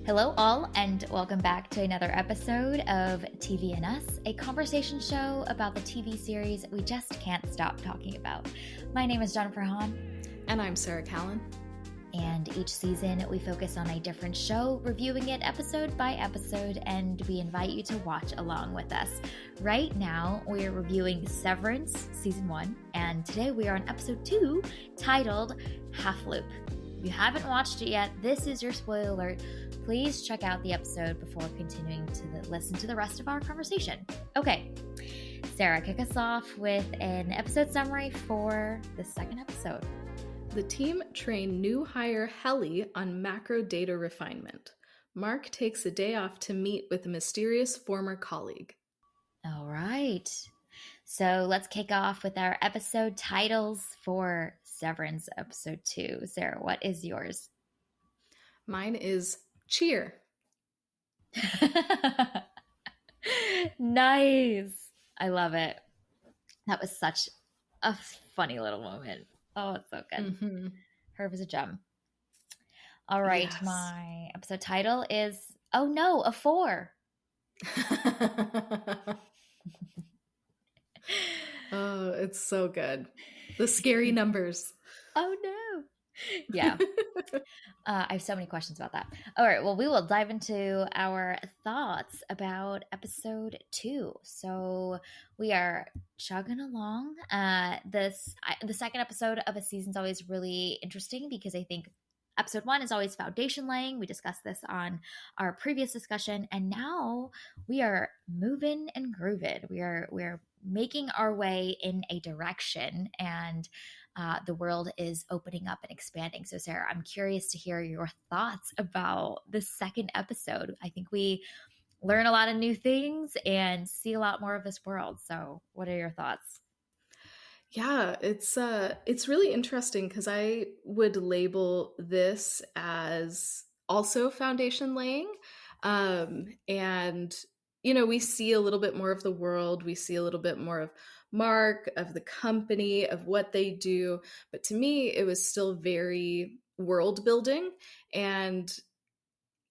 Hello, all, and welcome back to another episode of TV and Us, a conversation show about the TV series we just can't stop talking about. My name is Jennifer Hahn. And I'm Sarah Callan. And each season we focus on a different show, reviewing it episode by episode, and we invite you to watch along with us. Right now, we are reviewing Severance Season 1, and today we are on Episode 2, titled Half Loop. If you haven't watched it yet, this is your spoiler alert. Please check out the episode before continuing to listen to the rest of our conversation. Okay, Sarah, kick us off with an episode summary for the second episode. The team train new hire Helly on macro data refinement. Mark takes a day off to meet with a mysterious former colleague. All right. So let's kick off with our episode titles for Severance Episode 2. Sarah, what is yours? Mine is Cheer. Nice. I love it. That was such a funny little moment. Oh, it's so good. Mm-hmm. Herb is a gem. All right. Yes. My episode title is, Oh No, a 4. Oh, it's so good. The scary numbers. Oh no. Yeah. I have so many questions about that. All right. Well, we will dive into our thoughts about episode 2. So we are chugging along. The second episode of a season is always really interesting because I think episode 1 is always foundation laying. We discussed this on our previous discussion, and now we are moving and grooving. We are making our way in a direction, and the world is opening up and expanding. So, Sarah, I'm curious to hear your thoughts about the second episode. I think we learn a lot of new things and see a lot more of this world. So, what are your thoughts? Yeah, it's really interesting because I would label this as also foundation laying. And, we see a little bit more of the world. We see a little bit more of Mark, of the company, of what they do. But to me, it was still very world building. And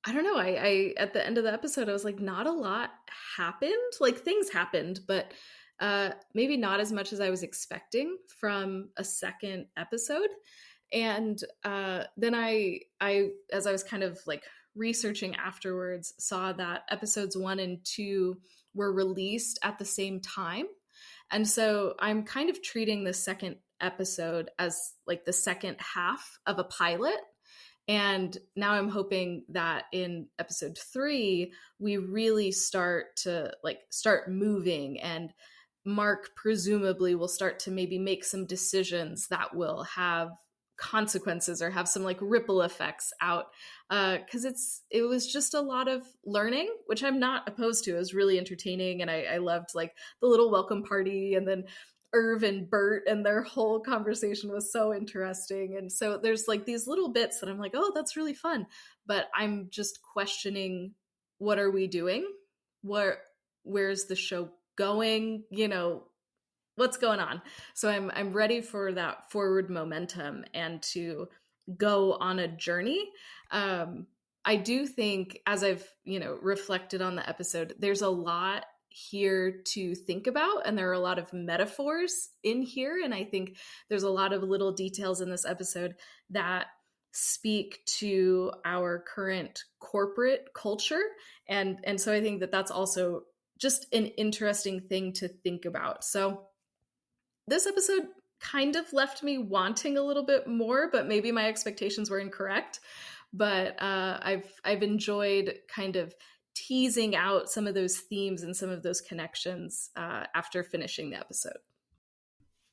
I don't know, I at the end of the episode, I was like, not a lot happened. Like things happened, but maybe not as much as I was expecting from a second episode. And then I, as I was kind of like researching afterwards, saw that episodes 1 and 2 were released at the same time. And so I'm kind of treating the second episode as like the second half of a pilot. And now I'm hoping that in episode 3, we really start moving, and Mark presumably will start to maybe make some decisions that will have consequences or have some like ripple effects out. Because it was just a lot of learning, which I'm not opposed to. It was really entertaining, and I loved like the little welcome party, and then Irv and Bert and their whole conversation was so interesting. And so there's like these little bits that I'm like, oh, that's really fun. But I'm just questioning, what are we doing? Where's the show going? What's going on? So I'm ready for that forward momentum and to go on a journey. I do think, as I've, reflected on the episode, there's a lot here to think about, and there are a lot of metaphors in here, and I think there's a lot of little details in this episode that speak to our current corporate culture, and so I think that that's also just an interesting thing to think about. So this episode kind of left me wanting a little bit more, but maybe my expectations were incorrect. But I've enjoyed kind of teasing out some of those themes and some of those connections after finishing the episode.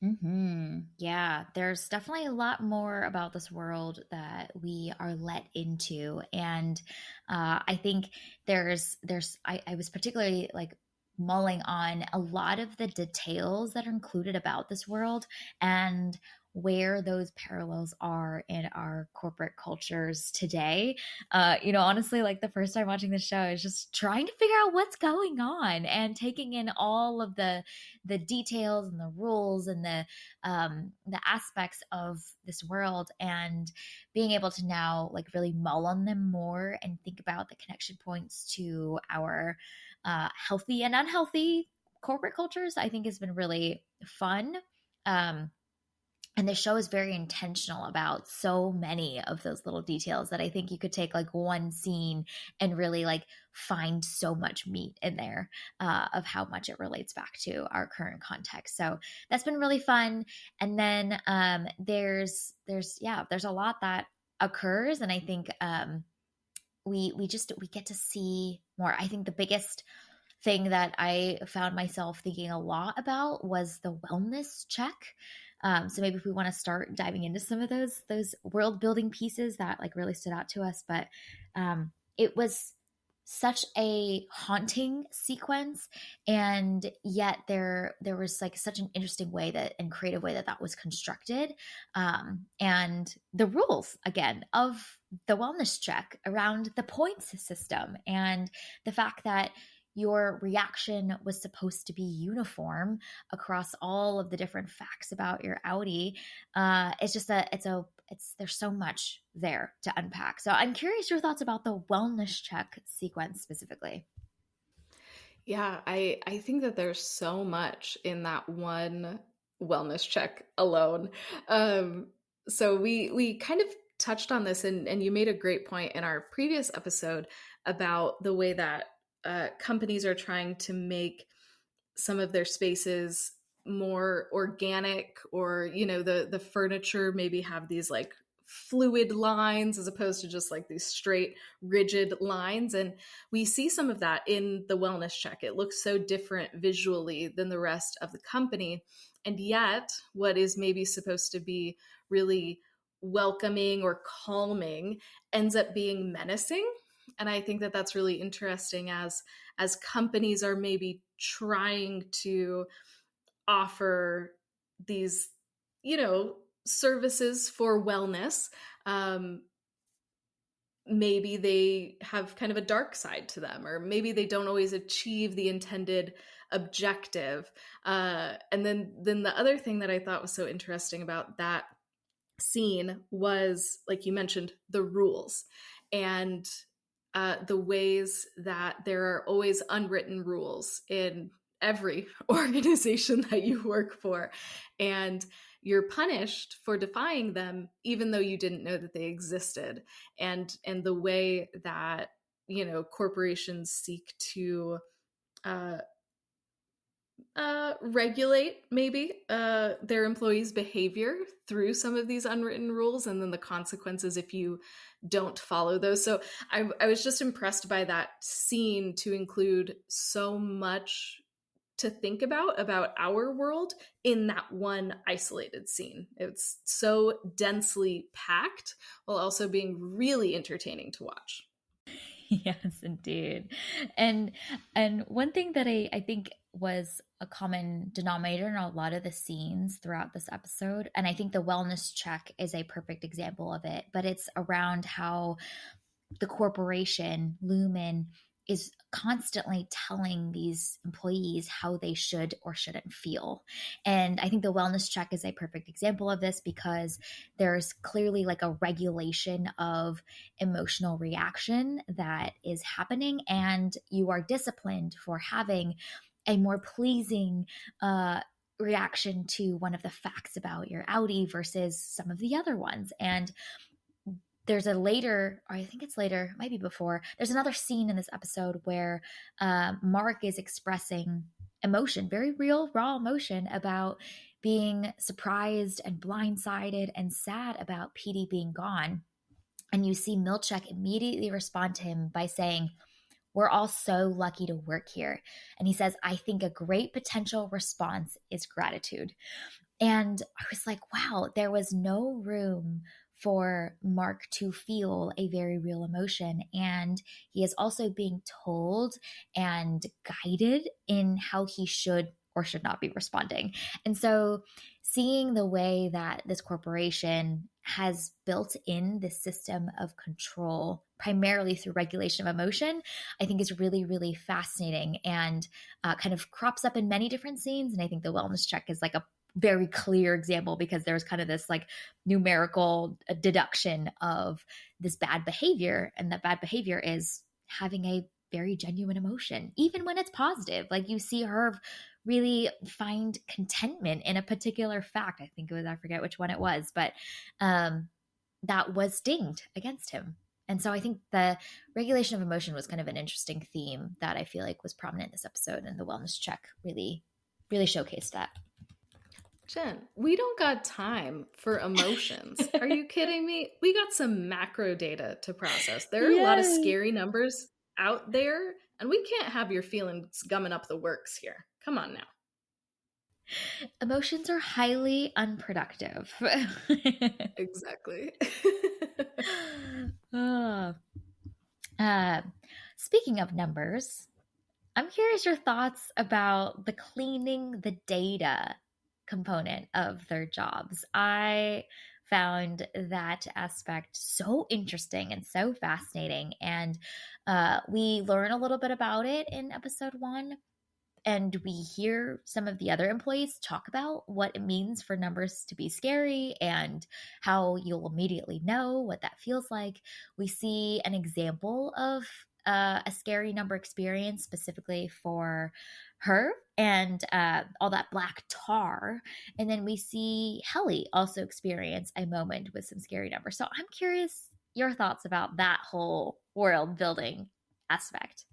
Mm-hmm. Yeah, there's definitely a lot more about this world that we are let into. And I think I was particularly like mulling on a lot of the details that are included about this world and where those parallels are in our corporate cultures today. Honestly, like the first time watching the show, I was just trying to figure out what's going on and taking in all of the details and the rules and the aspects of this world, and being able to now like really mull on them more and think about the connection points to our healthy and unhealthy corporate cultures, I think has been really fun. Um, and the show is very intentional about so many of those little details that I think you could take like one scene and really like find so much meat in there of how much it relates back to our current context. So that's been really fun. And then there's a lot that occurs, and I think we get to see more. I think the biggest thing that I found myself thinking a lot about was the wellness check. So maybe if we want to start diving into some of those world building pieces that like really stood out to us, but it was such a haunting sequence, and yet there was like such an interesting way that and creative way that was constructed, and the rules again of the wellness check around the points system and the fact that your reaction was supposed to be uniform across all of the different facts about your Audi. There's so much there to unpack. So I'm curious your thoughts about the wellness check sequence specifically. Yeah, I think that there's so much in that one wellness check alone. Um, so we kind of touched on this, and you made a great point in our previous episode about the way that companies are trying to make some of their spaces more organic, or the furniture maybe have these like fluid lines as opposed to just like these straight rigid lines. And we see some of that in the wellness check. It looks so different visually than the rest of the company, and yet what is maybe supposed to be really welcoming or calming ends up being menacing. And I think that that's really interesting as companies are maybe trying to offer these, services for wellness. Um, Maybe they have kind of a dark side to them, or maybe they don't always achieve the intended objective. And then the other thing that I thought was so interesting about that scene was, like you mentioned, the rules, and the ways that there are always unwritten rules in every organization that you work for. And you're punished for defying them, even though you didn't know that they existed. And the way that, corporations seek to uh, regulate maybe their employees' behavior through some of these unwritten rules, and then the consequences if you don't follow those. So I was just impressed by that scene to include so much to think about our world in that one isolated scene. It's so densely packed while also being really entertaining to watch. Yes, indeed. And one thing that I think was a common denominator in a lot of the scenes throughout this episode, and I think the wellness check is a perfect example of it, but it's around how the corporation, Lumen, is constantly telling these employees how they should or shouldn't feel. And I think the wellness check is a perfect example of this, because there's clearly like a regulation of emotional reaction that is happening, and you are disciplined for having a more pleasing reaction to one of the facts about your Audi versus some of the other ones. And there's a later, or I think it's later, maybe before, there's another scene in this episode where Mark is expressing emotion, very real, raw emotion about being surprised and blindsided and sad about Petey being gone. And you see Milchek immediately respond to him by saying, "We're all so lucky to work here." And he says, "I think a great potential response is gratitude." And I was like, wow, there was no room for Mark to feel a very real emotion. And he is also being told and guided in how he should or should not be responding. And so seeing the way that this corporation has built in this system of control primarily through regulation of emotion, I think is really, really fascinating and kind of crops up in many different scenes. And I think the wellness check is like a very clear example because there's kind of this like numerical deduction of this bad behavior. And that bad behavior is having a very genuine emotion, even when it's positive. Like you see her really find contentment in a particular fact. I think it was, I forget which one it was, but that was dinged against him. And so I think the regulation of emotion was kind of an interesting theme that I feel like was prominent in this episode, and the wellness check really, really showcased that. Jen, we don't got time for emotions. Are you kidding me? We got some macro data to process. There are a lot of Yes. scary numbers out there, and we can't have your feelings gumming up the works here. Come on now. Emotions are highly unproductive. Exactly. uh, uh, Speaking of numbers, I'm curious your thoughts about the cleaning the data component of their jobs. I found that aspect so interesting and so fascinating. And we learn a little bit about it in episode 1. And we hear some of the other employees talk about what it means for numbers to be scary and how you'll immediately know what that feels like. We see an example of a scary number experience specifically for her and all that black tar. And then we see Helly also experience a moment with some scary numbers. So I'm curious your thoughts about that whole world building aspect.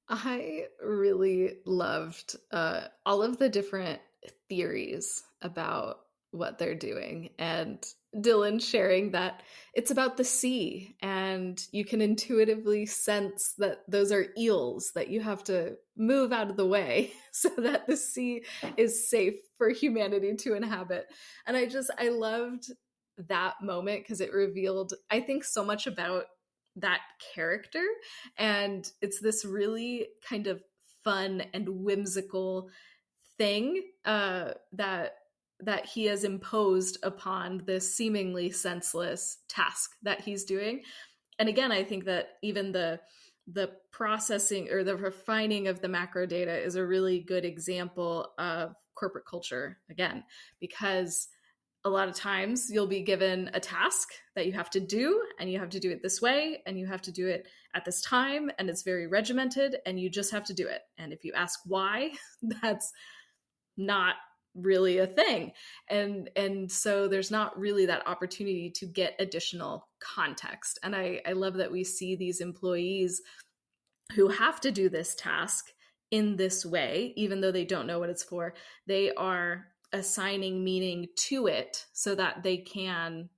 I really loved all of the different theories about what they're doing, and Dylan sharing that it's about the sea, and you can intuitively sense that those are eels that you have to move out of the way so that the sea is safe for humanity to inhabit. And I loved that moment because it revealed, I think, so much about that character, and it's this really kind of fun and whimsical thing that he has imposed upon this seemingly senseless task that he's doing. And again, I think that even the processing or the refining of the macro data is a really good example of corporate culture, again, because a lot of times you'll be given a task that you have to do, and you have to do it this way, and you have to do it at this time, and it's very regimented, and you just have to do it. And if you ask why, that's not really a thing. And so there's not really that opportunity to get additional context. And I love that we see these employees who have to do this task in this way, even though they don't know what it's for. They are assigning meaning to it so that they can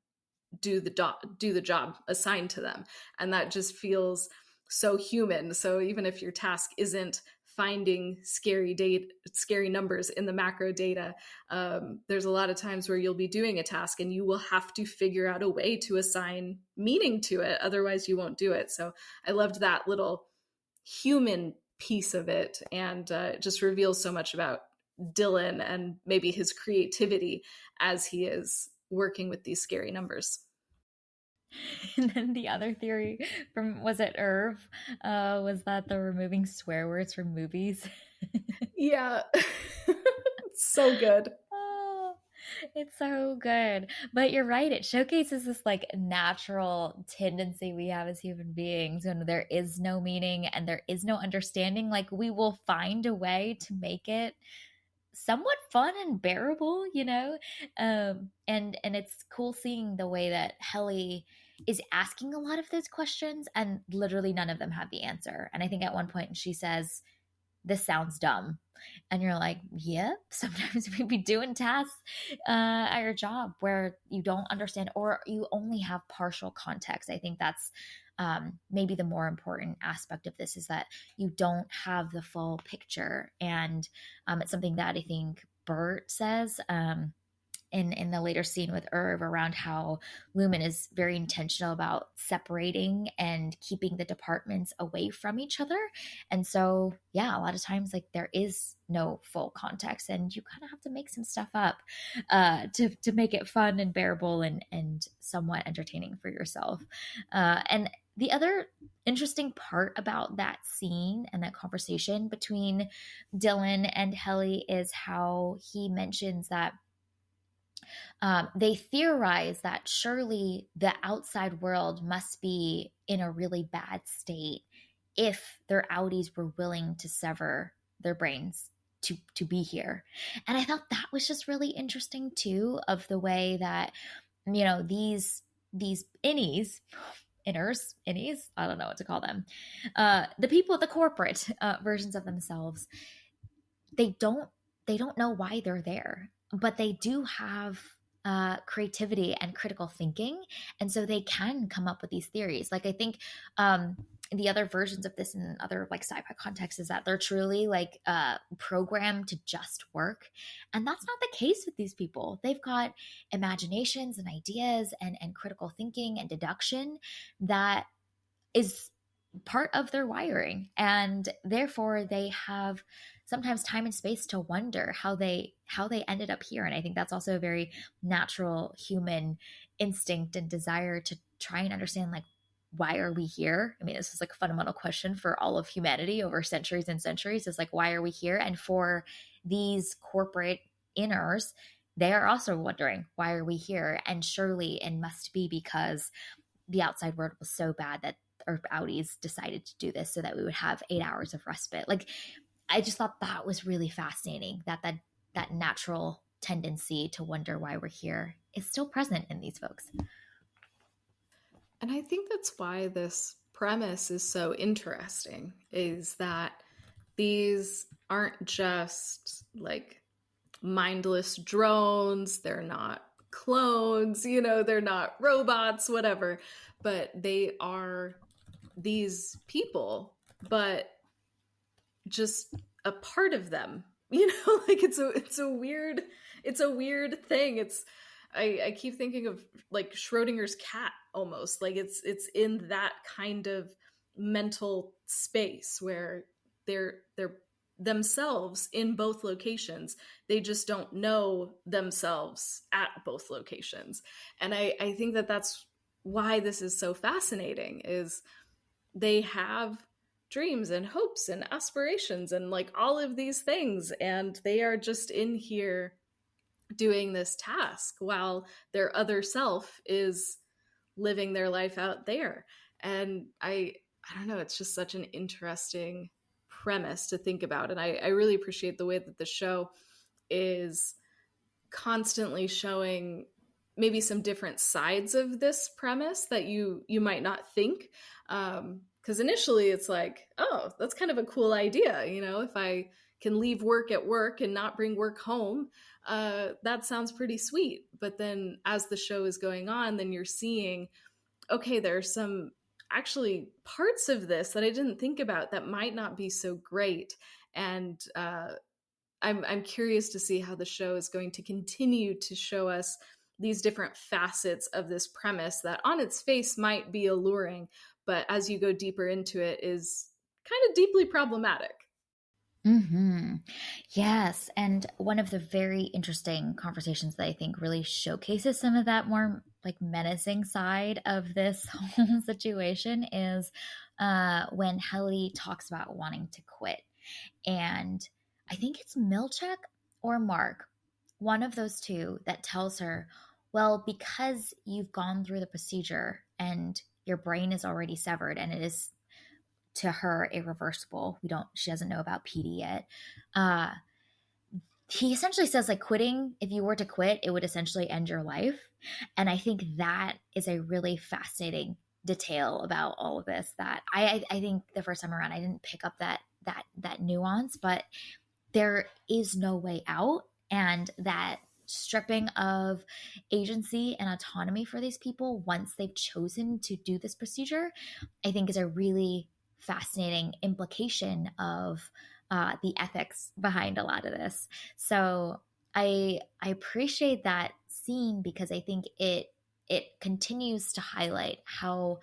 do the job assigned to them. And that just feels so human. So even if your task isn't finding scary numbers in the macro data, there's a lot of times where you'll be doing a task and you will have to figure out a way to assign meaning to it, otherwise you won't do it. So I loved that little human piece of it, and it just reveals so much about Dylan and maybe his creativity as he is working with these scary numbers. And then the other theory from, was it Irv, was that they're removing swear words from movies. Yeah. So good. Oh, it's so good. But you're right. It showcases this like natural tendency we have as human beings when there is no meaning and there is no understanding. Like we will find a way to make it somewhat fun and bearable, you know? And it's cool seeing the way that Helly is asking a lot of those questions and literally none of them have the answer. And I think at one point she says, "This sounds dumb." And you're like, yep, sometimes we be doing tasks at your job where you don't understand or you only have partial context. I think that's maybe the more important aspect of this is that you don't have the full picture. And it's something that I think Bert says in the later scene with Irv around how Lumen is very intentional about separating and keeping the departments away from each other. And so, yeah, a lot of times like there is no full context, and you kind of have to make some stuff up to make it fun and bearable and somewhat entertaining for yourself. And the other interesting part about that scene and that conversation between Dylan and Helly is how he mentions that they theorize that surely the outside world must be in a really bad state if their outies were willing to sever their brains to be here. And I thought that was just really interesting too, of the way that, you know, these innies, I don't know what to call them, the people, the corporate versions of themselves, they don't they don't know why they're there, but they do have creativity and critical thinking, and so they can come up with these theories. Like I think the other versions of this in other like sci-fi contexts is that they're truly like programmed to just work, and that's not the case with these people. They've got imaginations and ideas and critical thinking and deduction that is part of their wiring, and therefore they have sometimes time and space to wonder how they ended up here. And I think that's also a very natural human instinct and desire to try and understand, like, why are we here? I mean, this is like a fundamental question for all of humanity over centuries and centuries, is like, why are we here? And for these corporate inners, they are also wondering, why are we here? And surely it must be because the outside world was so bad that our outies decided to do this so that we would have 8 hours of respite. Like, I just thought that was really fascinating, that natural tendency to wonder why we're here is still present in these folks. And I think that's why this premise is so interesting, is that these aren't just like mindless drones, they're not clones, they're not robots, whatever, but they are these people, but just a part of them. Like it's a weird thing. I keep thinking of like Schrodinger's cat almost. Like it's in that kind of mental space where they're themselves in both locations. They just don't know themselves at both locations. And I think that that's why this is so fascinating, is they have dreams and hopes and aspirations and like all of these things, and they are just in here doing this task while their other self is living their life out there. And I don't know, it's just such an interesting premise to think about. And I really appreciate the way that the show is constantly showing maybe some different sides of this premise that you might not think. Because initially it's like, oh, that's kind of a cool idea. If I can leave work at work and not bring work home, that sounds pretty sweet. But then as the show is going on, then you're seeing, okay, there's some actually parts of this that I didn't think about that might not be so great. And I'm curious to see how the show is going to continue to show us these different facets of this premise that on its face might be alluring, but as you go deeper into it is kind of deeply problematic. Mm-hmm. Yes. And one of the very interesting conversations that I think really showcases some of that more like menacing side of this whole situation is when Helly talks about wanting to quit. And I think it's Milchek or Mark, one of those two, that tells her, well, because you've gone through the procedure and your brain is already severed and it is to her irreversible. She doesn't know about PD yet. Uh, he essentially says, like, quitting, if you were to quit, it would essentially end your life. And I think that is a really fascinating detail about all of this, that I think the first time around I didn't pick up that nuance, but there is no way out, and that stripping of agency and autonomy for these people once they've chosen to do this procedure, I think is a really fascinating implication of the ethics behind a lot of this. So I appreciate that scene because I think it continues to highlight how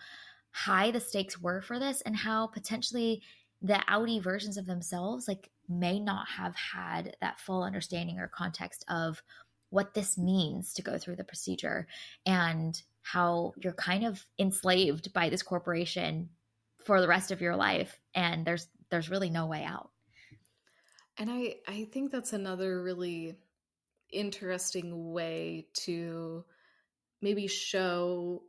high the stakes were for this and how potentially the Audi versions of themselves like may not have had that full understanding or context of what this means to go through the procedure and how you're kind of enslaved by this corporation for the rest of your life and there's really no way out. And I think that's another really interesting way to maybe show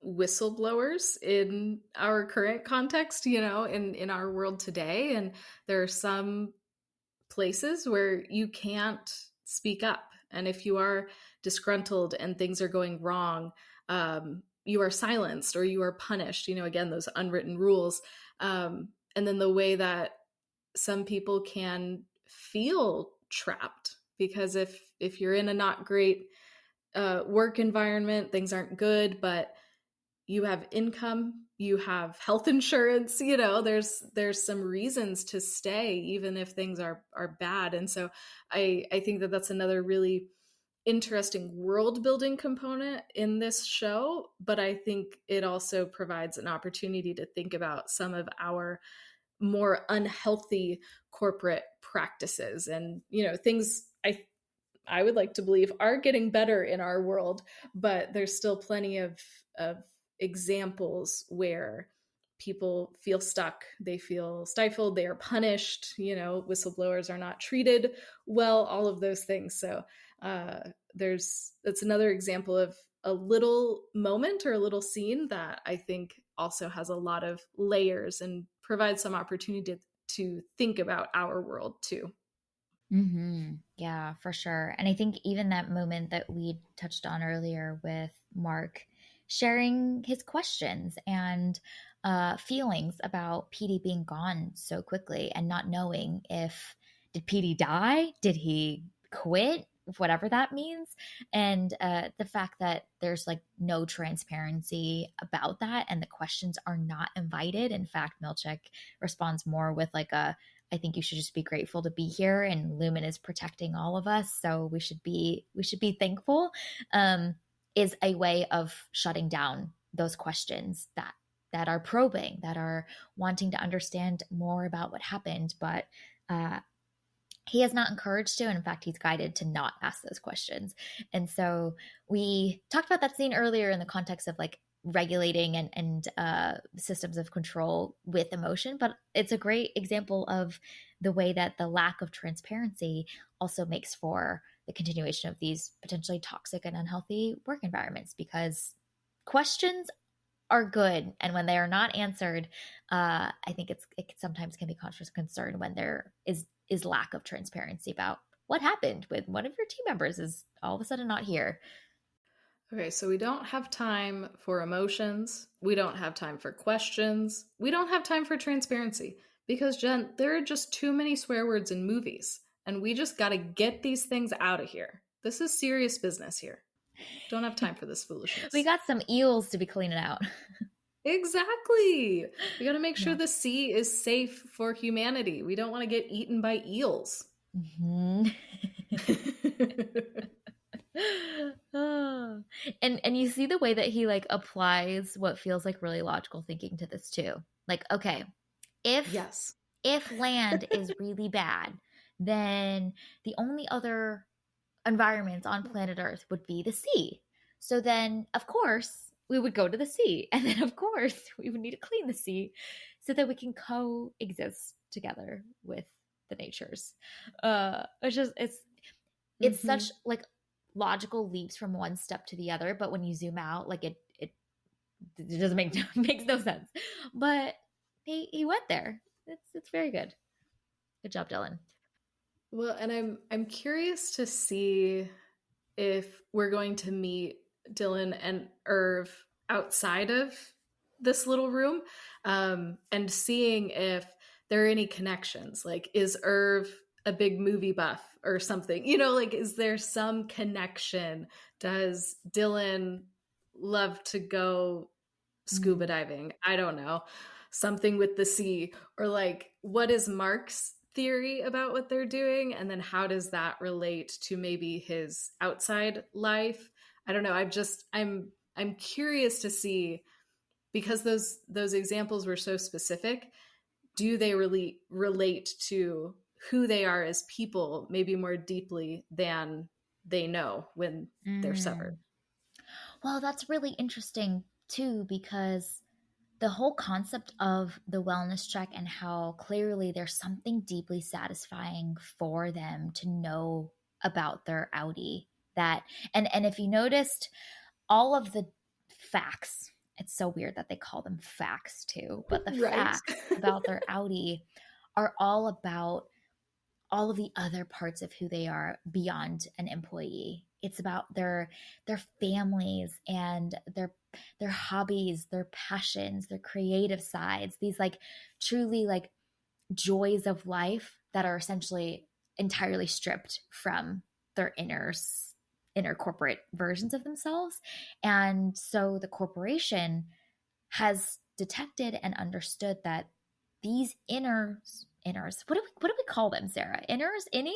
whistleblowers in our current context, in our world today. And there are some places where you can't speak up. And if you are disgruntled and things are going wrong, you are silenced or you are punished, again, those unwritten rules. And then the way that some people can feel trapped because if you're in a not great work environment, things aren't good, but you have income, you have health insurance, there's some reasons to stay even if things are bad. And so I think that that's another really interesting world building component in this show, but I think it also provides an opportunity to think about some of our more unhealthy corporate practices and things I would like to believe are getting better in our world, but there's still plenty of examples where people feel stuck, they feel stifled, they are punished, whistleblowers are not treated well, all of those things. So that's another example of a little moment or a little scene that I think also has a lot of layers and provides some opportunity to think about our world too. Yeah, for sure. And I think even that moment that we touched on earlier with Mark sharing his questions and feelings about Petey being gone so quickly and not knowing if did Petey die? Did he quit? Whatever that means. And the fact that there's like no transparency about that and the questions are not invited. In fact, Milchek responds more with like a I think you should just be grateful to be here, and Lumen is protecting all of us, so we should be thankful. Is a way of shutting down those questions that are probing, that are wanting to understand more about what happened, but uh, he is not encouraged to, and in fact he's guided to not ask those questions. And so we talked about that scene earlier in the context of like regulating and systems of control with emotion, but it's a great example of the way that the lack of transparency also makes for the continuation of these potentially toxic and unhealthy work environments, because questions are good, and when they are not answered, I think it sometimes can be cause for concern when there is lack of transparency about what happened with one of your team members is all of a sudden not here. Okay, so we don't have time for emotions. We don't have time for questions. We don't have time for transparency because, Jen, there are just too many swear words in movies, and we just got to get these things out of here. This is serious business here. Don't have time for this We foolishness. got some eels to be cleaning out. Exactly. We got to make sure Yeah. the sea is safe for humanity. We don't want to get eaten by eels. Mhm. Oh. And you see the way that he like applies what feels like really logical thinking to this too. Like, okay, if Yes. if land is really bad, then the only other environments on planet Earth would be the sea. So then, of course, we would go to the sea. And then, of course, we would need to clean the sea so that we can coexist together with the natures. It's such Mm-hmm. like logical leaps from one step to the other, but when you zoom out, like it doesn't make makes no sense. But he went there. It's very good. Good job, Dylan. Well, and I'm curious to see if we're going to meet Dylan and Irv outside of this little room, and seeing if there are any connections. Like, is Irv a big movie buff or something? Like, is there some connection? Does Dylan love to go scuba Mm. diving? I don't know. Something with the sea. Or, like, what is Mark's theory about what they're doing, and then how does that relate to maybe his outside life? I don't know. I'm curious to see, because those examples were so specific, do they really relate to who they are as people maybe more deeply than they know when they're severed? Mm. Well, that's really interesting too, because the whole concept of the wellness check and how clearly there's something deeply satisfying for them to know about their outie, that and if you noticed all of the facts, it's so weird that they call them facts too, but the Right. facts about their outie are all about all of the other parts of who they are beyond an employee. It's about their families and their hobbies, their passions, their creative sides, these like truly like joys of life that are essentially entirely stripped from their inner corporate versions of themselves. And so the corporation has detected and understood that these inners, what do we call them, Sarah? Innies?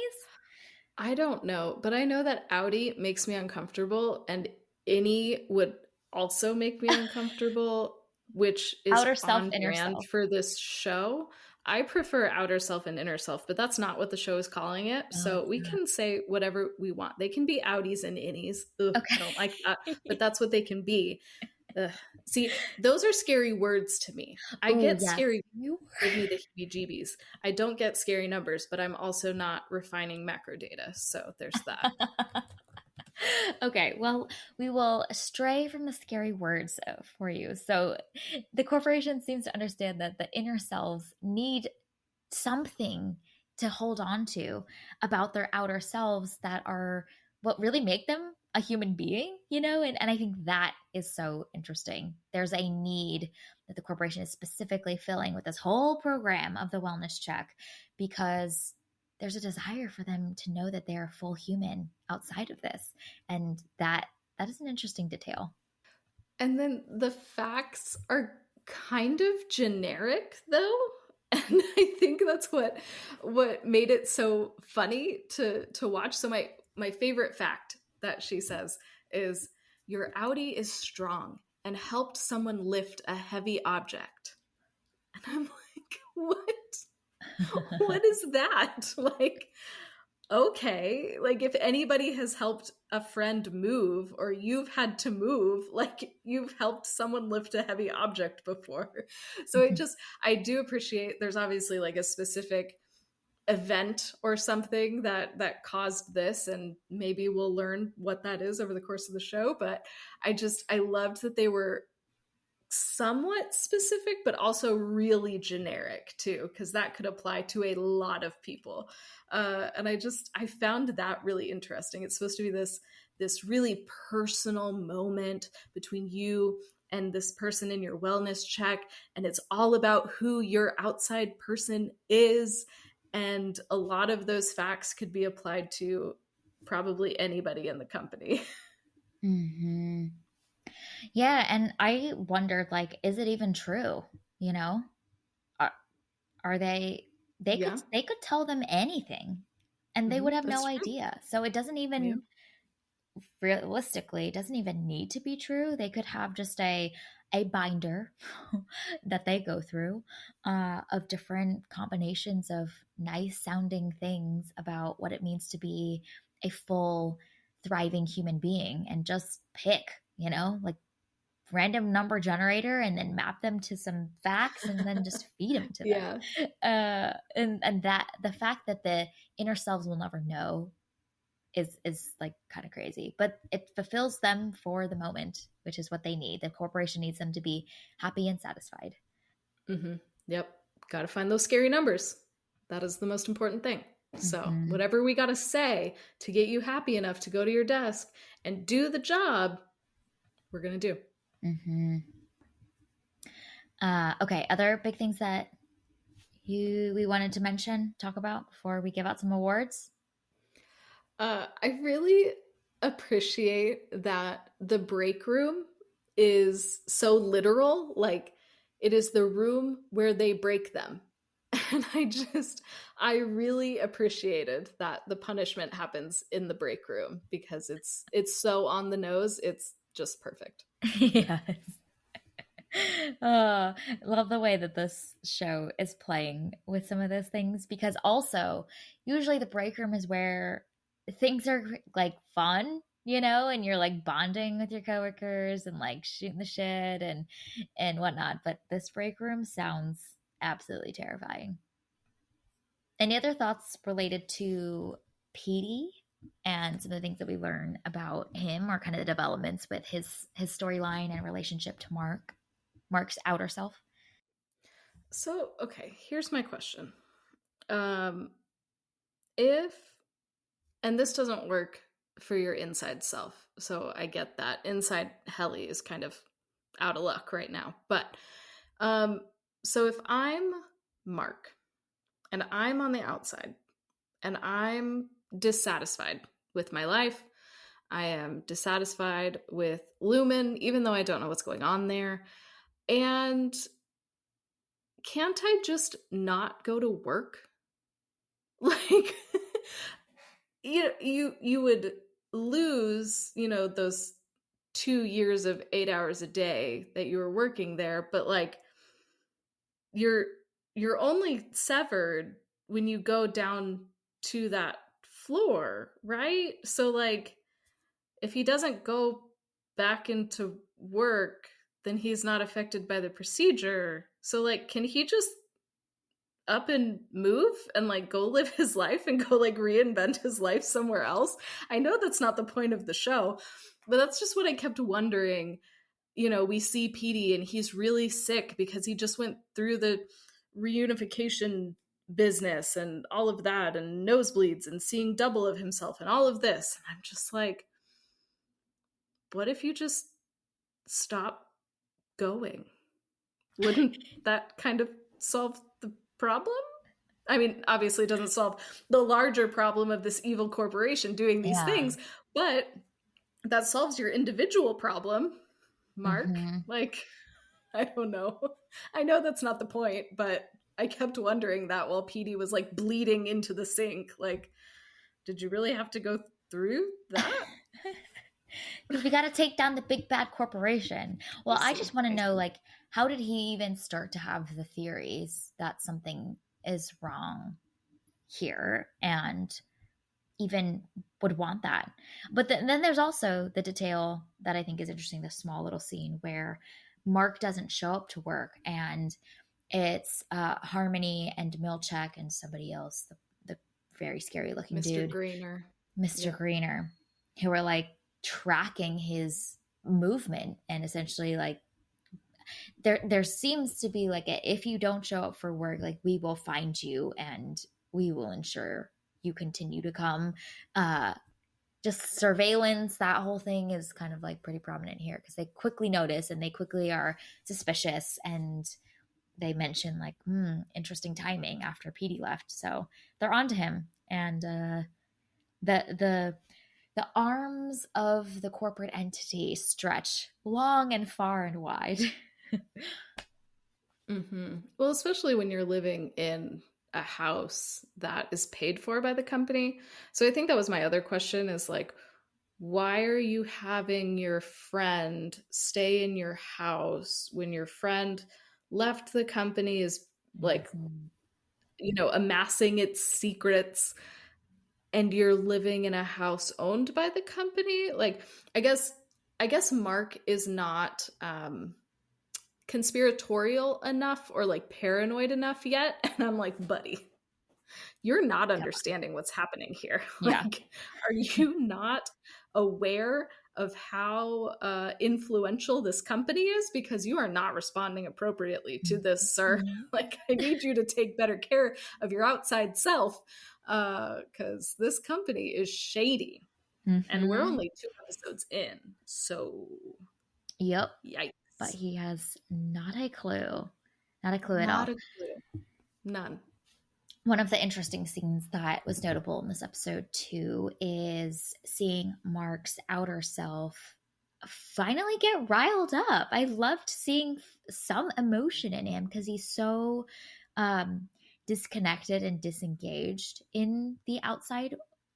I don't know, but I know that Audi makes me uncomfortable, and Innie would also make me uncomfortable, which is Outer self, on inner brand self. for this show. I prefer outer self and inner self, but that's not what the show is calling it. Oh, So we it's can say whatever we want. They can be Audis and Innies. Ugh, not. I don't like that, but Okay. that's what they can be. Ugh. See, those are scary words to me. I Oh get yes. scary, You give me the heebie-jeebies. I don't get scary numbers, but I'm also not refining macro data. So there's that. Okay, well, we will stray from the scary words for you. So, the corporation seems to understand that the inner selves need something to hold on to about their outer selves that are what really make them a human being, and I think that is so interesting. There's a need that the corporation is specifically filling with this whole program of the wellness check because there's a desire for them to know that they're a full human outside of this. And that is an interesting detail. And then the facts are kind of generic though. And I think that's what made it so funny to watch. So my favorite fact that she says is your Audi is strong and helped someone lift a heavy object. And I'm like, what is that? Like, okay, like if anybody has helped a friend move or you've had to move, like you've helped someone lift a heavy object before. So I do appreciate there's obviously like a specific event or something that caused this, and maybe we'll learn what that is over the course of the show, but I loved that they were somewhat specific but also really generic too, because that could apply to a lot of people. And I found that really interesting. It's supposed to be this really personal moment between you and this person in your wellness check, and it's all about who your outside person is, and a lot of those facts could be applied to probably anybody in the company. Hmm. Yeah, and I wondered, like, is it even true? You know, are, are they? Yeah. They could tell them anything, and they would have That's no true. idea. So it doesn't Yeah. even realistically, it doesn't even need to be true. They could have just a binder that they go through of different combinations of nice sounding things about what it means to be a full thriving human being, and just pick, like random number generator, and then map them to some facts and then just feed them to them. Yeah. And that the fact that the inner selves will never know is like kind of crazy, but it fulfills them for the moment, which is what they need. The corporation needs them to be happy and satisfied. Mm-hmm. Yep. Got to find those scary numbers. That is the most important thing. So, Mm-hmm. whatever we got to say to get you happy enough to go to your desk and do the job, we're going to do. Mm-hmm. Okay, other big things that you we wanted to mention, talk about before we give out some awards. I really appreciate that the break room is so literal. Like, it is the room where they break them. And I really appreciated that the punishment happens in the break room because it's so on the nose. It's just perfect. Yes. Love the way that this show is playing with some of those things because also usually the break room is where things are like fun, and you're like bonding with your coworkers and like shooting the shit and whatnot. But this break room sounds absolutely terrifying. Any other thoughts related to Petey and some of the things that we learn about him or kind of the developments with his storyline and relationship to Mark's outer self? So, okay, here's my question. If and this doesn't work for your inside self. So I get that. Inside Helly is kind of out of luck right now. But so if I'm Mark and I'm on the outside and I'm dissatisfied with my life, I am dissatisfied with Lumen, even though I don't know what's going on there. And can't I just not go to work? Like, you would lose, those 2 years of 8 hours a day that you were working there, but like you're only severed when you go down to that floor, right? So like if he doesn't go back into work, then he's not affected by the procedure. So like can he just up and move and like go live his life and go like reinvent his life somewhere else? I know that's not the point of the show, but that's just what I kept wondering. We see Petey and he's really sick because he just went through the reunification business and all of that and nosebleeds and seeing double of himself and all of this. And I'm just like, what if you just stop going? Wouldn't that kind of solve the problem? I mean, obviously it doesn't solve the larger problem of this evil corporation doing these Yeah. things, but that solves your individual problem, Mark. Mm-hmm. Like, I don't know. I know that's not the point, but I kept wondering that while Petey was like bleeding into the sink. Like, did you really have to go through that? Because we got to take down the big bad corporation. Well, I just want to I know, see. like, how did he even start to have the theories that something is wrong here and even would want that? But then there's also the detail that I think is interesting, the small little scene where Mark doesn't show up to work and it's Harmony and Milchek and somebody else, the very scary looking Mr. dude, Greener. Mr. Yeah. Greener, who are like tracking his movement and essentially like there seems to be like if you don't show up for work, like we will find you and we will ensure you continue to come. Just surveillance, that whole thing is kind of like pretty prominent here because they quickly notice and they quickly are suspicious and they mention like interesting timing after Petey left, so they're on to him. And the the arms of the corporate entity stretch long and far and wide. Mm-hmm. Well, especially when you're living in a house that is paid for by the company. So I think that was my other question is like, why are you having your friend stay in your house when your friend left the company, is like, amassing its secrets, and you're living in a house owned by the company? Like, I guess Mark is not conspiratorial enough or like paranoid enough yet. And I'm like, buddy, you're not understanding what's happening here. Yeah. Like, are you not aware of how influential this company is? Because you are not responding appropriately to this, sir. Like, I need you to take better care of your outside self because this company is shady. And we're Mm-hmm. only 2 episodes in. So, Yep. yikes. But he has not a clue. Not a clue at Not all. a clue. None. One of the interesting scenes that was notable in this episode too is seeing Mark's outer self finally get riled up. I loved seeing some emotion in him because he's so disconnected and disengaged in the outside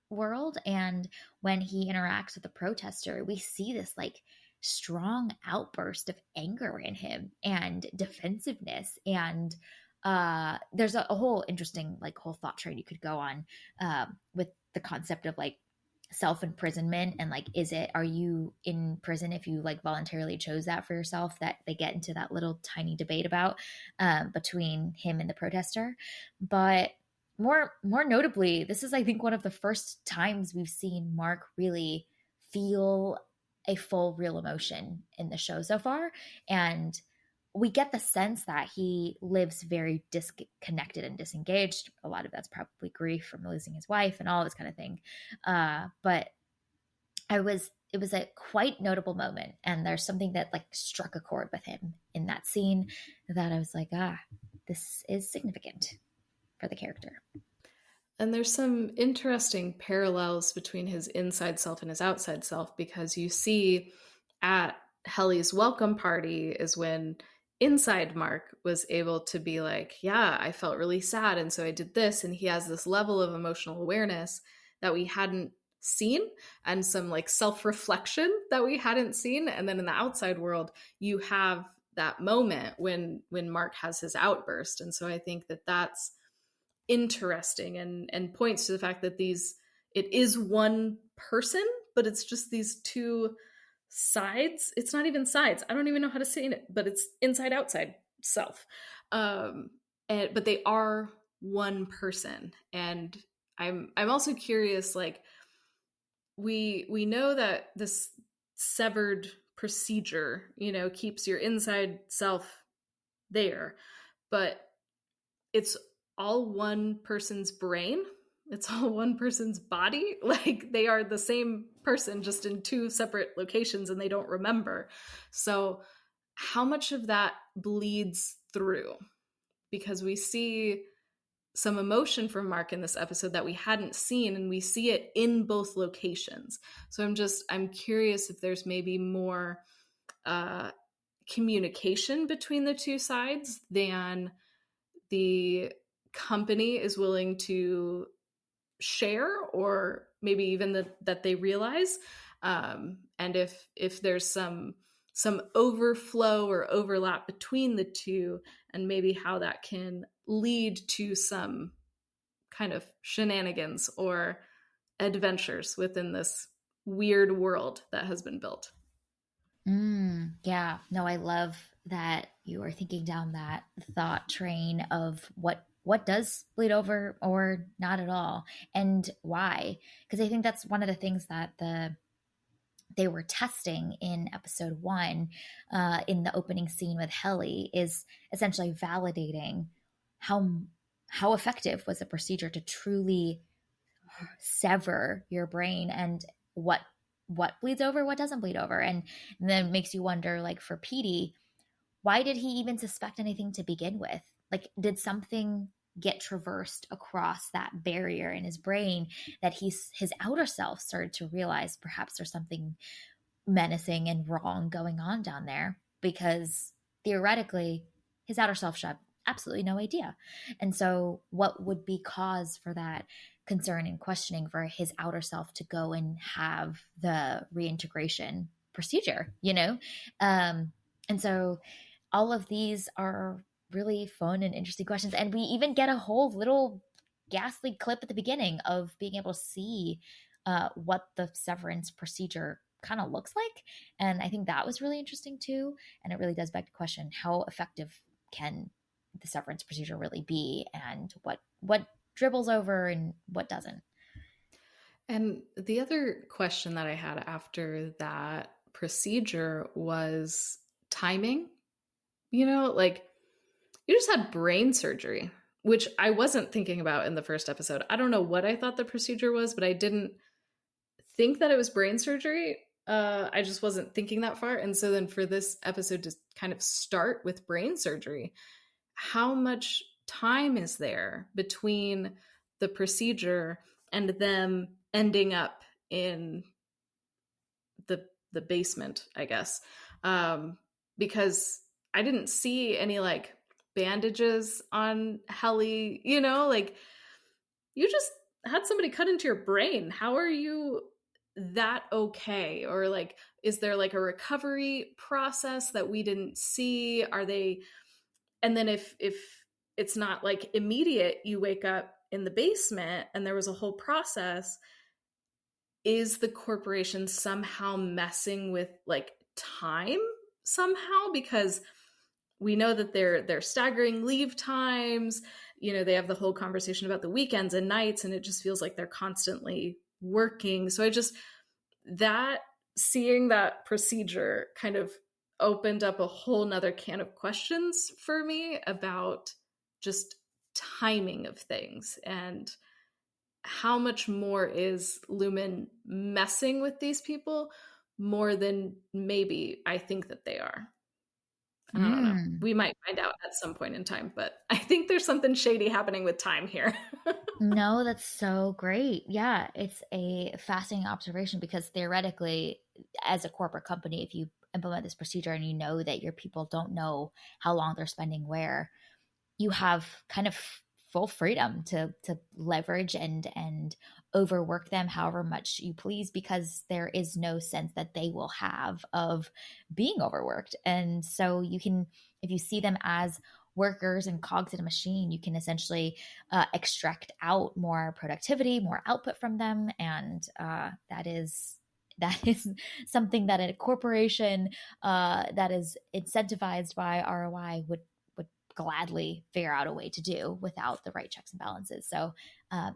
world. And when he interacts with the protester, we see this like strong outburst of anger in him and defensiveness. And there's a whole interesting like whole thought train you could go on with the concept of like self imprisonment and like are you in prison if you like voluntarily chose that for yourself, that they get into that little tiny debate about between him and the protester. But more notably, this is I think one of the first times we've seen Mark really feel a full real emotion in the show so far. And we get the sense that he lives very disconnected and disengaged. A lot of that's probably grief from losing his wife and all this kind of thing. But it was a quite notable moment. And there's something that like struck a chord with him in that scene that I was like, this is significant for the character. And there's some interesting parallels between his inside self and his outside self, because you see at Helly's welcome party is when inside Mark was able to be like, yeah, I felt really sad. And so I did this. And he has this level of emotional awareness that we hadn't seen, and some like self-reflection that we hadn't seen. And then in the outside world, you have that moment when Mark has his outburst. And so I think that that's interesting and points to the fact that it is one person, but it's just these two sides. It's not even sides. I don't even know how to say it, but it's inside outside self. But they are one person. And I'm also curious, like we know that this severed procedure, keeps your inside self there, but it's all one person's brain. It's all one person's body. Like they are the same person, just in two separate locations, and they don't remember. So how much of that bleeds through? Because we see some emotion from Mark in this episode that we hadn't seen, and we see it in both locations. So I'm curious if there's maybe more communication between the two sides than the company is willing to share, or maybe even that they realize. And if there's some overflow or overlap between the two, and maybe how that can lead to some kind of shenanigans or adventures within this weird world that has been built. Yeah, no, I love that you are thinking down that thought train of what does bleed over or not at all, and why. Because I think that's one of the things that they were testing in episode 1, in the opening scene with Helly, is essentially validating how effective was the procedure to truly sever your brain, and what bleeds over, what doesn't bleed over. And then it makes you wonder, like for Petey, why did he even suspect anything to begin with? Like, did something get traversed across that barrier in his brain that his outer self started to realize perhaps there's something menacing and wrong going on down there? Because theoretically, his outer self should have absolutely no idea. And so, what would be cause for that concern and questioning for his outer self to go and have the reintegration procedure, and so all of these are really fun and interesting questions. And we even get a whole little ghastly clip at the beginning of being able to see what the severance procedure kind of looks like. And I think that was really interesting too. And it really does beg the question, how effective can the severance procedure really be, and what dribbles over and what doesn't? And the other question that I had after that procedure was timing. Like you just had brain surgery, which I wasn't thinking about in the first episode. I don't know what I thought the procedure was, but I didn't think that it was brain surgery. I just wasn't thinking that far. And so then for this episode to kind of start with brain surgery, how much time is there between the procedure and them ending up in the basement, I guess? Because I didn't see any like bandages on Helly, you know, like you just had somebody cut into your brain. How are you that okay? Or like, is there like a recovery process that we didn't see? Are they, and then if it's not like immediate, you wake up in the basement and there was a whole process, is the corporation somehow messing with like time somehow? Because we know that they're staggering leave times. You know, they have the whole conversation about the weekends and nights, and it just feels like they're constantly working. So I just, that, seeing that procedure kind of opened up a whole nother can of questions for me about just timing of things, and how much more is Lumen messing with these people more than maybe I think that they are. I don't know. Mm. We might find out at some point in time, but I think there's something shady happening with time here. No, that's so great. Yeah, it's a fascinating observation because theoretically, as a corporate company, if you implement this procedure and you know that your people don't know how long they're spending where, you have kind of full freedom to leverage and overwork them however much you please, because there is no sense that they will have of being overworked. And so you can, if you see them as workers and cogs in a machine, you can essentially extract out more productivity, more output from them, and that is something that a corporation that is incentivized by ROI would gladly figure out a way to do without the right checks and balances. So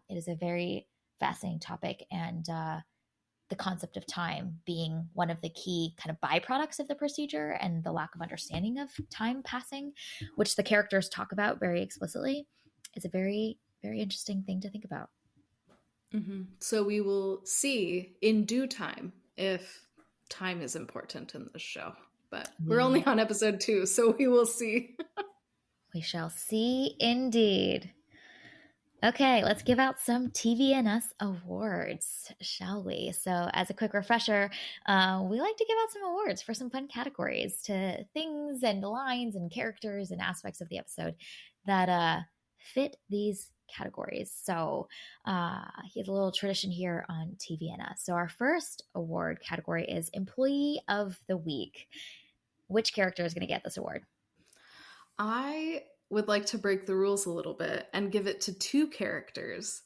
it is a very fascinating topic, and the concept of time being one of the key kind of byproducts of the procedure, and the lack of understanding of time passing, which the characters talk about very explicitly, is a very, very interesting thing to think about. Mm-hmm. So we will see in due time if time is important in this show. But we're only on episode 2, so we will see. We shall see indeed. Okay, let's give out some TVNS awards, shall we? So, as a quick refresher, we like to give out some awards for some fun categories to things and lines and characters and aspects of the episode that fit these categories. So, here's a little tradition here on TVNS. So, our first award category is Employee of the Week. Which character is going to get this award? I would like to break the rules a little bit and give it to 2 characters.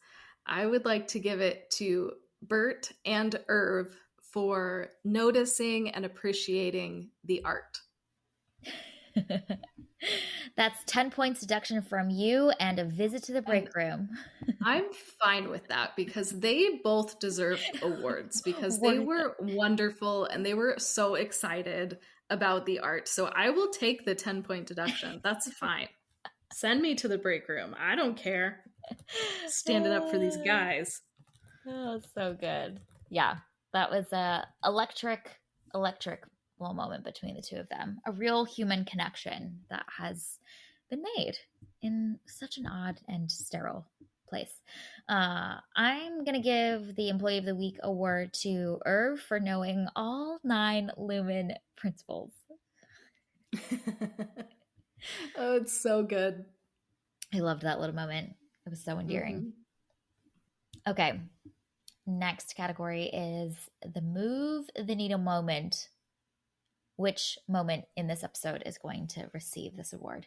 I would like to give it to Bert and Irv for noticing and appreciating the art. That's 10 points deduction from you and a visit to the break room. I'm fine with that because they both deserve awards because they were wonderful and they were so excited about the art. So I will take the 10-point deduction. That's fine. Send me to the break room. I don't care. Standing up for these guys. Oh, so good. Yeah, that was a electric little moment between the two of them. A real human connection that has been made in such an odd and sterile place. I'm going to give the Employee of the Week award to Irv for knowing all 9 Lumen principles. Oh, it's so good. I loved that little moment. It was so endearing. Okay. Next category is the move the needle moment. Which moment in this episode is going to receive this award?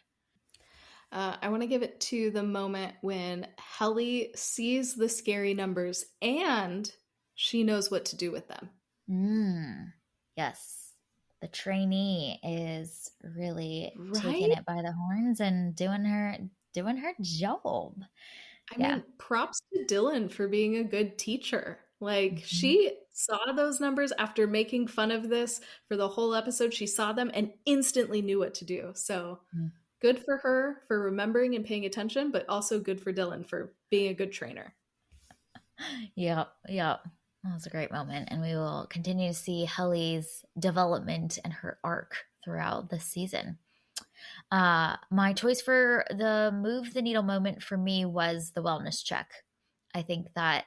I want to give it to the moment when Helly sees the scary numbers and she knows what to do with them. Yes. The trainee is really taking Right? it by the horns and doing her job. I mean, props to Dylan for being a good teacher. Like, she saw those numbers after making fun of this for the whole episode. She saw them and instantly knew what to do. So good for her for remembering and paying attention, but also good for Dylan for being a good trainer. Yep. That was a great moment. And we will continue to see Helly's development and her arc throughout the season. My choice for the move the needle moment for me was the wellness check. I think that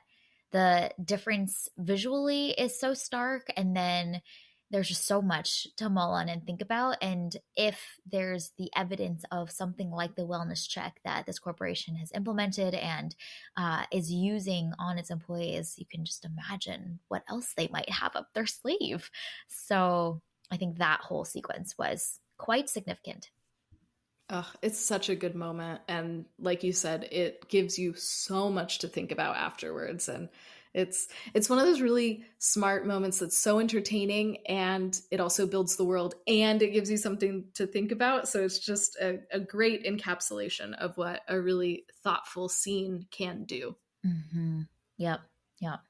the difference visually is so stark, and then there's just so much to mull on and think about. And if there's the evidence of something like the wellness check that this corporation has implemented and is using on its employees, you can just imagine what else they might have up their sleeve. So I think that whole sequence was quite significant. Oh, it's such a good moment. And like you said, it gives you so much to think about afterwards. And it's one of those really smart moments that's so entertaining, and it also builds the world and it gives you something to think about. So it's just a great encapsulation of what a really thoughtful scene can do. Mm-hmm. Yep. Yep.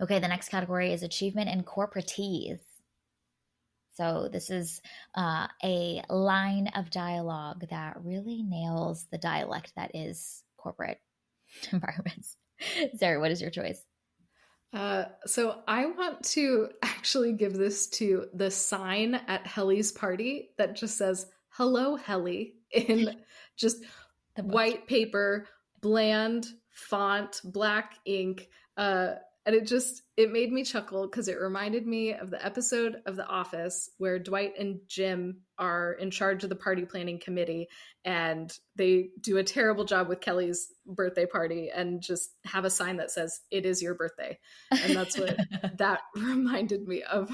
Okay, the next category is achievement and corporatees. So this is a line of dialogue that really nails the dialect that is corporate environments. Sarah, what is your choice? So I want to actually give this to the sign at Helly's party that just says "Hello, Helly" in just The most. white paper, bland font, black ink. And it made me chuckle because it reminded me of the episode of The Office where Dwight and Jim are in charge of the party planning committee, and they do a terrible job with Kelly's birthday party and just have a sign that says "It is your birthday," and that's what that reminded me of.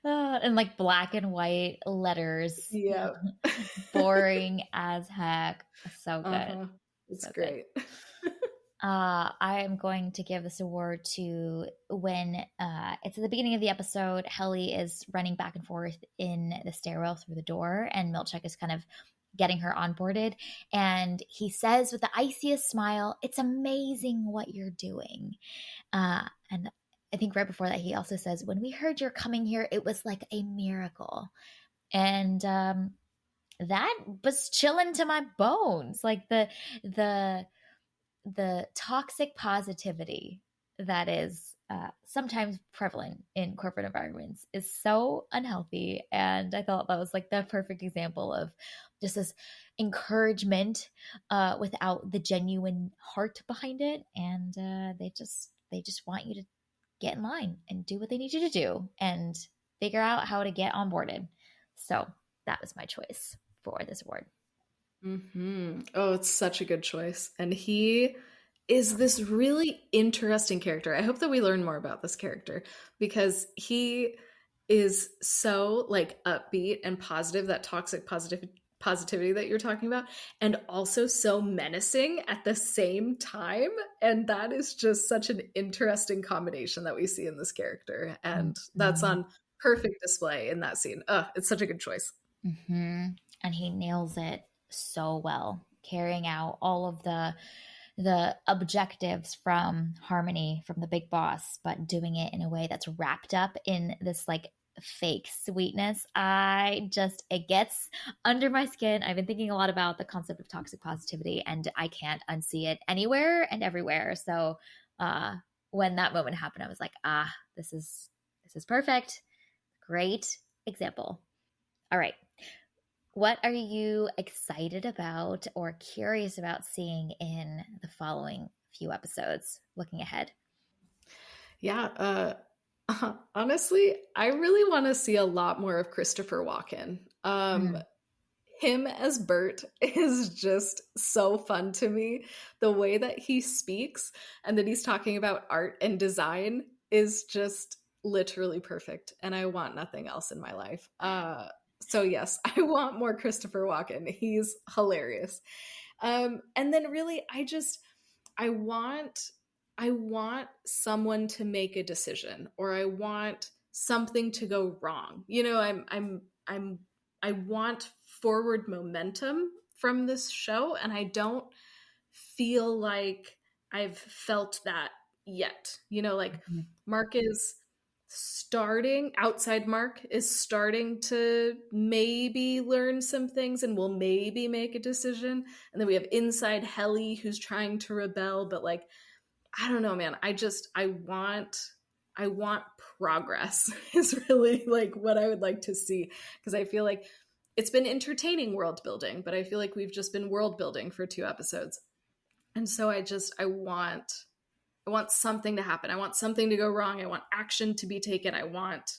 And like black and white letters, Yeah. boring as heck. So good. Uh-huh. It's So good. great. I am going to give this award to when it's at the beginning of the episode. Helly is running back and forth in the stairwell through the door, and Milchek is kind of getting her onboarded. And he says with the iciest smile, "It's amazing what you're doing." And I think right before that, he also says, "When we heard you're coming here, it was like a miracle." And that was chilling to my bones. Like the toxic positivity that is sometimes prevalent in corporate environments is so unhealthy. And I thought that was like the perfect example of just this encouragement without the genuine heart behind it. And they just want you to get in line and do what they need you to do and figure out how to get onboarded. So that was my choice for this award. Oh, it's such a good choice. And he is this really interesting character. I hope that we learn more about this character because he is so like upbeat and positive, that toxic positivity that you're talking about, and also so menacing at the same time. And that is just such an interesting combination that we see in this character. And that's Mm-hmm. on perfect display in that scene. It's such a good choice. Mm-hmm. And he nails it so well, carrying out all of the objectives from Harmony, from the big boss, but doing it in a way that's wrapped up in this like fake sweetness. It gets under my skin. I've been thinking a lot about the concept of toxic positivity, and I can't unsee it anywhere and everywhere. So uh when that moment happened, I was like, this is perfect. Great example. All right. What are you excited about or curious about seeing in the following few episodes looking ahead? Yeah, honestly, I really want to see a lot more of Christopher Walken. Mm, Him as Bert is just so fun to me. The way that he speaks and that he's talking about art and design is just literally perfect. And I want nothing else in my life. So yes, I want more Christopher Walken. He's hilarious. And then really, I want I want someone to make a decision, or I want something to go wrong. I'm I want forward momentum from this show, and I don't feel like I've felt that yet. Like mhm, Mark is outside Mark is starting to maybe learn some things and will maybe make a decision. And then we have inside Helly who's trying to rebel, but like, I don't know, man. I want progress is really like what I would like to see, because I feel like it's been entertaining world building, but I feel like we've just been world building for 2 episodes. And so I want I want something to happen. I want something to go wrong. I want action to be taken. I want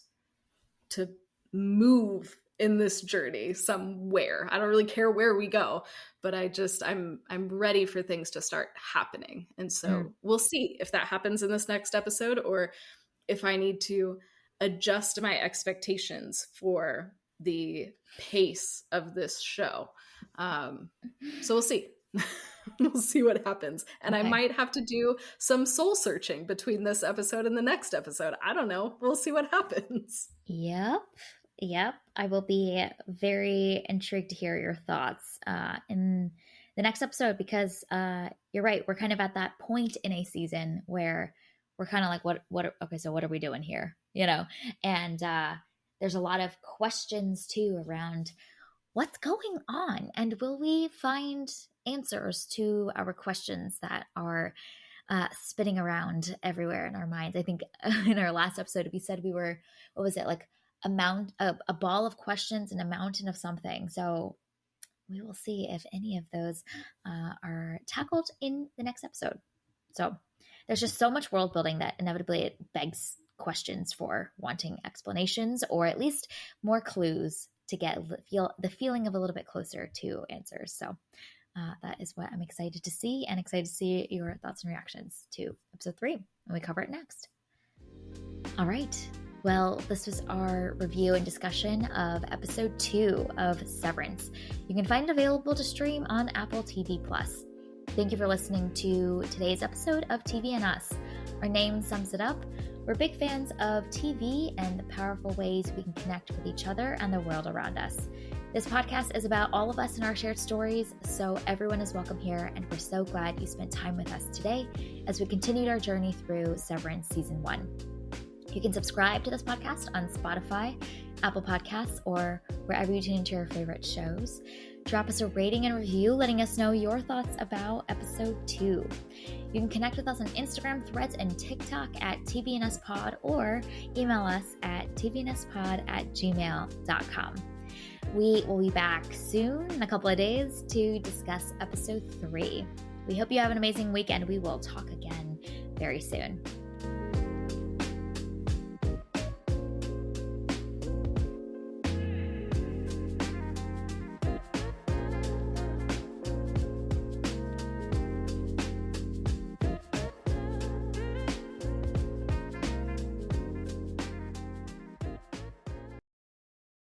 to move in this journey somewhere. I don't really care where we go, but I'm ready for things to start happening. And so we'll see if that happens in this next episode, or if I need to adjust my expectations for the pace of this show. So we'll see. We'll see what happens. And I might have to do some soul searching between this episode and the next episode. I don't know. We'll see what happens. Yep. I will be very intrigued to hear your thoughts in the next episode, because you're right. We're kind of at that point in a season where we're kind of like, okay, so what are we doing here? And there's a lot of questions too around what's going on, and will we find answers to our questions that are spinning around everywhere in our minds. I think in our last episode, we said we were, what was it, like a ball of questions and a mountain of something. So we will see if any of those are tackled in the next episode. So there's just so much world building that inevitably it begs questions for wanting explanations, or at least more clues to get the feeling of a little bit closer to answers. So that is what I'm excited to see, and excited to see your thoughts and reactions to episode 3 when we cover it next. All right. Well, this was our review and discussion of episode 2 of Severance. You can find it available to stream on Apple TV+. Thank you for listening to today's episode of TV and Us. Our name sums it up. We're big fans of TV and the powerful ways we can connect with each other and the world around us. This podcast is about all of us and our shared stories, so everyone is welcome here, and we're so glad you spent time with us today as we continued our journey through Severance Season 1. You can subscribe to this podcast on Spotify, Apple Podcasts, or wherever you tune into your favorite shows. Drop us a rating and review letting us know your thoughts about episode 2. You can connect with us on Instagram, Threads, and TikTok at tvnspod, or email us at tvnspod@gmail.com. We will be back soon in a couple of days to discuss episode 3. We hope you have an amazing weekend. We will talk again very soon.